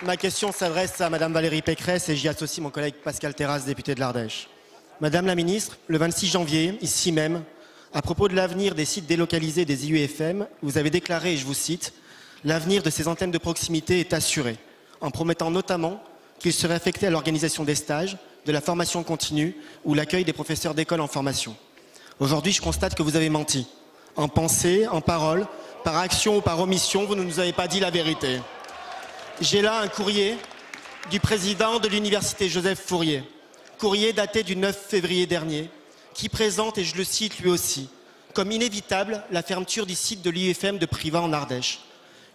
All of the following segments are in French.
Ma question s'adresse à Madame Valérie Pécresse et j'y associe mon collègue Pascal Terrasse, député de l'Ardèche. Madame la ministre, le 26 janvier, ici même, à propos de l'avenir des sites délocalisés des IUFM, vous avez déclaré, et je vous cite, « L'avenir de ces antennes de proximité est assuré », en promettant notamment qu'ils seraient affectés à l'organisation des stages, de la formation continue ou l'accueil des professeurs d'école en formation. Aujourd'hui, je constate que vous avez menti. En pensée, en parole, par action ou par omission, vous ne nous avez pas dit la vérité. J'ai là un courrier du président de l'université Joseph Fourier, courrier daté du 9 février dernier, qui présente, et je le cite lui aussi, comme inévitable la fermeture du site de l'IUFM de Privas en Ardèche.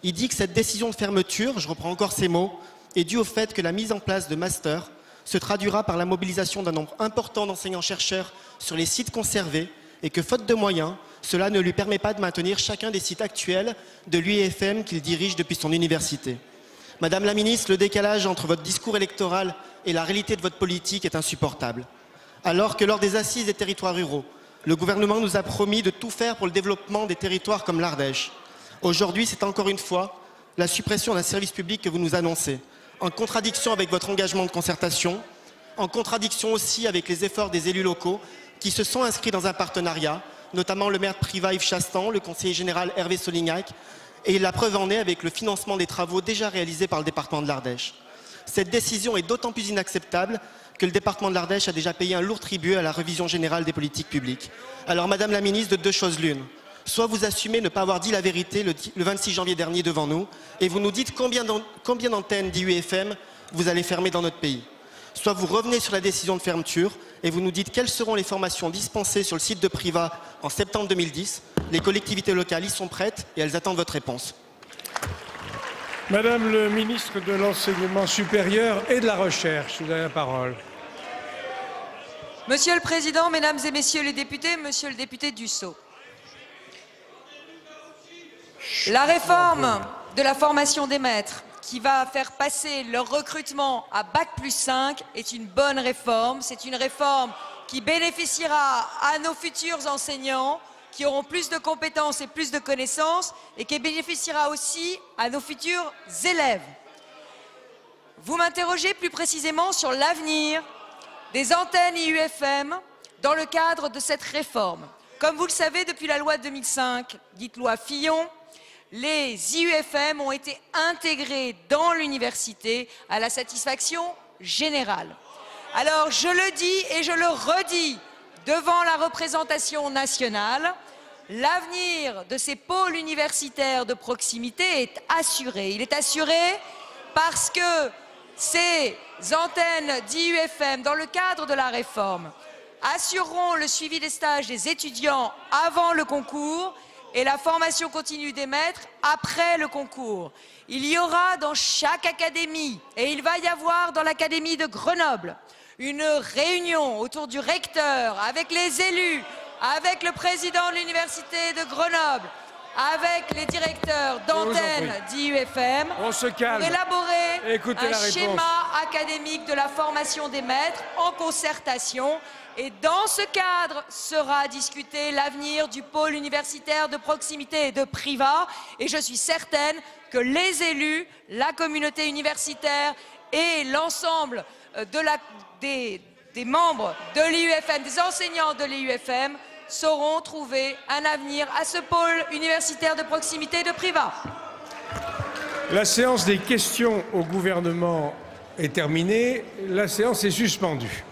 Il dit que cette décision de fermeture, je reprends encore ces mots, est due au fait que la mise en place de masters se traduira par la mobilisation d'un nombre important d'enseignants-chercheurs sur les sites conservés et que, faute de moyens, cela ne lui permet pas de maintenir chacun des sites actuels de l'UIFM qu'il dirige depuis son université. Madame la ministre, le décalage entre votre discours électoral et la réalité de votre politique est insupportable. Alors que lors des assises des territoires ruraux, le gouvernement nous a promis de tout faire pour le développement des territoires comme l'Ardèche. Aujourd'hui, c'est encore une fois la suppression d'un service public que vous nous annoncez, en contradiction avec votre engagement de concertation, en contradiction aussi avec les efforts des élus locaux qui se sont inscrits dans un partenariat, notamment le maire de Privas Yves Chastan, le conseiller général Hervé Solignac, et la preuve en est avec le financement des travaux déjà réalisés par le département de l'Ardèche. Cette décision est d'autant plus inacceptable que le département de l'Ardèche a déjà payé un lourd tribut à la révision générale des politiques publiques. Alors, Madame la ministre, de deux choses l'une. Soit vous assumez ne pas avoir dit la vérité le 26 janvier dernier devant nous, et vous nous dites combien d'antennes d'IUFM vous allez fermer dans notre pays. Soit vous revenez sur la décision de fermeture et vous nous dites quelles seront les formations dispensées sur le site de Privas en septembre 2010. Les collectivités locales y sont prêtes et elles attendent votre réponse. Madame le ministre de l'Enseignement supérieur et de la Recherche, vous avez la parole. Monsieur le Président, Mesdames et Messieurs les députés, Monsieur le député Dussopt. La réforme de la formation des maîtres qui va faire passer leur recrutement à Bac+5 est une bonne réforme. C'est une réforme qui bénéficiera à nos futurs enseignants qui auront plus de compétences et plus de connaissances et qui bénéficiera aussi à nos futurs élèves. Vous m'interrogez plus précisément sur l'avenir des antennes IUFM dans le cadre de cette réforme. Comme vous le savez, depuis la loi de 2005, dite loi Fillon, les IUFM ont été intégrés dans l'université à la satisfaction générale. Alors, je le dis et je le redis devant la représentation nationale, l'avenir de ces pôles universitaires de proximité est assuré. Il est assuré parce que ces antennes d'IUFM, dans le cadre de la réforme, assureront le suivi des stages des étudiants avant le concours et la formation continue des maîtres après le concours. Il y aura dans chaque académie, et il va y avoir dans l'académie de Grenoble, une réunion autour du recteur, avec les élus, avec le président de l'université de Grenoble, avec les directeurs d'antennes d'IUFM, pour élaborer un schéma académique de la formation des maîtres en concertation. Et dans ce cadre sera discuté l'avenir du pôle universitaire de proximité et de Privas. Et je suis certaine que les élus, la communauté universitaire et l'ensemble des membres de l'IUFM, des enseignants de l'IUFM, sauront trouver un avenir à ce pôle universitaire de proximité de Privas. La séance des questions au gouvernement est terminée. La séance est suspendue.